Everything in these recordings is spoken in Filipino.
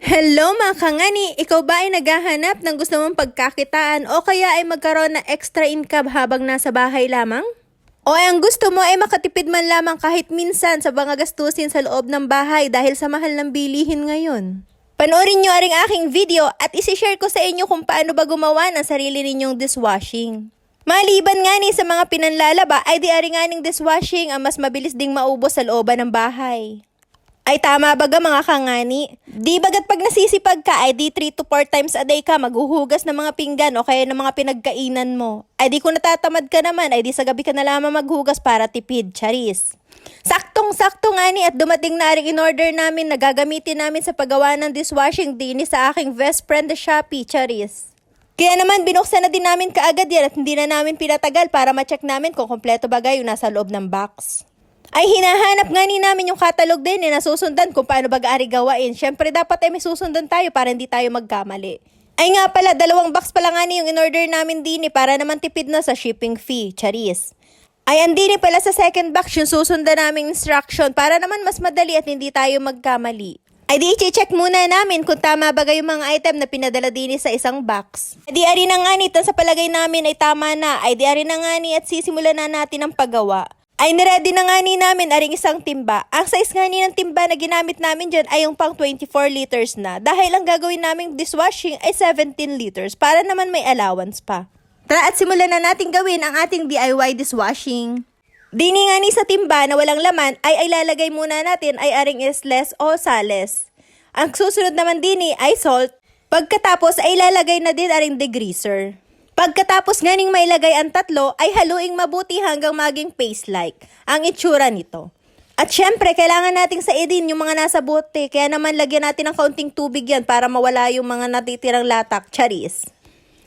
Hello mga kangani! Ikaw ba ay naghahanap ng gusto mong pagkakitaan o kaya ay magkaroon ng extra income habang nasa bahay lamang? O ang gusto mo ay makatipid man lamang kahit minsan sa mga gastusin sa loob ng bahay dahil sa mahal ng bilihin ngayon? Panoorin nyo aring aking video at isi-share ko sa inyo kung paano ba gumawa ng sarili ninyong dishwashing. Maliban nga ni sa mga pinanlalaba ay di aring aning dishwashing ang mas mabilis ding maubos sa looban ng bahay. Ay tama baga mga kangani? Di bagat pag nasisipag ka ay di 3 to 4 times a day ka maghuhugas ng mga pinggan o kaya ng mga pinagkainan mo. Ay di kung natatamad ka naman ay di sa gabi ka na lamang maghugas para tipid, charis. Saktong-sakto nga ni at dumating na rin in-order namin na gagamitin namin sa paggawa ng dishwashing din sa aking best friend na Shopee, charis. Kaya naman binuksan na din namin kaagad yan at hindi na namin pinatagal para ma-check namin kung kompleto bagay yung nasa loob ng box. Ay hinahanap nga ni namin yung catalog din na nasusundan kung paano baga-ari gawain. Syempre dapat ay may susundan tayo para hindi tayo magkamali. Ay nga pala, 2 box pala nga ni yung in-order namin din para naman tipid na sa shipping fee, charis. Ay andini pala sa second box yung susundan naming instruction para naman mas madali at hindi tayo magkamali. Ay di i-check muna namin kung tama ba yung mga item na pinadala din sa isang box. Ay di ari na nga ni, sa palagay namin ay tama na. Ay di ari na nga ni at sisimulan na natin ang paggawa. Ay niready na nga ni namin aring isang timba. Ang size nga ni ng timba na ginamit namin dyan ay yung pang 24 liters na. Dahil ang gagawin naming dishwashing ay 17 liters para naman may allowance pa. Tara at simulan na natin gawin ang ating DIY dishwashing. Dini nga ni sa timba na walang laman ay ilalagay muna natin ay aring isles o sales. Ang susunod naman dini ay salt. Pagkatapos ay ilalagay na din aring degreaser. Pagkatapos nganing mailagay ang tatlo, ay haluing mabuti hanggang maging paste-like ang itsura nito. At syempre, kailangan nating saidin yung mga nasa bote, kaya naman lagyan natin ng kaunting tubig yan para mawala yung mga natitirang latak, charis.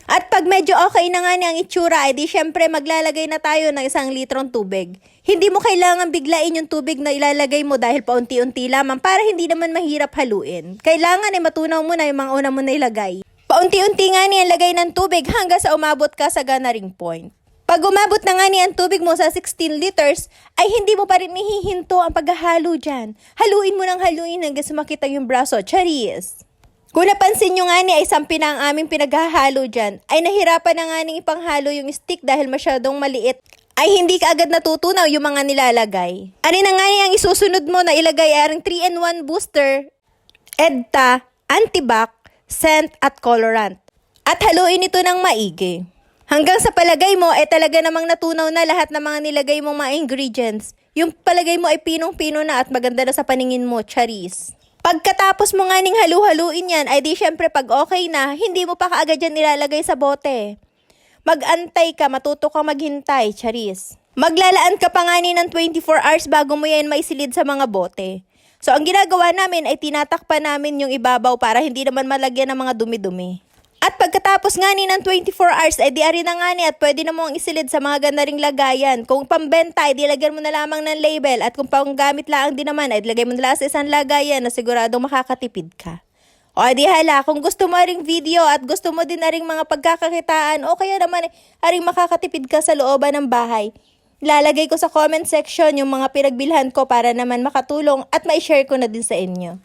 At pag medyo okay na nga ang itsura, ay di syempre maglalagay na tayo ng 1 litrong tubig. Hindi mo kailangan biglain yung tubig na ilalagay mo dahil paunti-unti lamang para hindi naman mahirap haluin. Kailangan ay matunaw mo na yung mga una mo na ilagay. Paunti-unti nga niyan lagay ng tubig hanggang sa umabot ka sa ganaring point. Pag umabot na nga niyan tubig mo sa 16 liters, ay hindi mo pa rin hihinto ang paghahalo dyan. Haluin mo ng haluin hanggang sa makita yung braso, charis. Kung napansin nyo nga ni ay sampi na ang aming pinaghahalo dyan, ay nahirapan na nga ning ipanghalo yung stick dahil masyadong maliit. Ay hindi ka agad natutunaw yung mga nilalagay. Ano na nga ang isusunod mo na ilagay ay ang 3-in-1 booster, EDTA, antibac, scent at colorant. At haluin ito ng maigi. Hanggang sa palagay mo ay talaga namang natunaw na lahat ng mga nilagay mong mga ingredients. Yung palagay mo ay pinong-pino na at maganda na sa paningin mo, charis. Pagkatapos mo nga ning halu-haluin yan, ay di syempre pag okay na, hindi mo pa kaagad yan nilalagay sa bote. Mag-antay ka, matuto kang maghintay, charis. Maglalaan ka pa nga ni ng 24 hours bago mo yan maisilid sa mga bote. So, ang ginagawa namin ay tinatakpan namin yung ibabaw para hindi naman malagyan ng mga dumi-dumi. At pagkatapos nga ni ng 24 hours, ay diari na nga ni at pwede na mong isilid sa mga ganaring lagayan. Kung pambenta, ay dilagyan mo na lamang ng label. At kung panggamit lang din naman, ay dilagay mo na lang sa isang lagayan na siguradong makakatipid ka. O di hala, kung gusto mo ring video at gusto mo din na ring mga pagkakakitaan o kaya naman aring makakatipid ka sa looban ng bahay, lalagay ko sa comment section yung mga pinagbilhan ko para naman makatulong at ma-share ko na din sa inyo.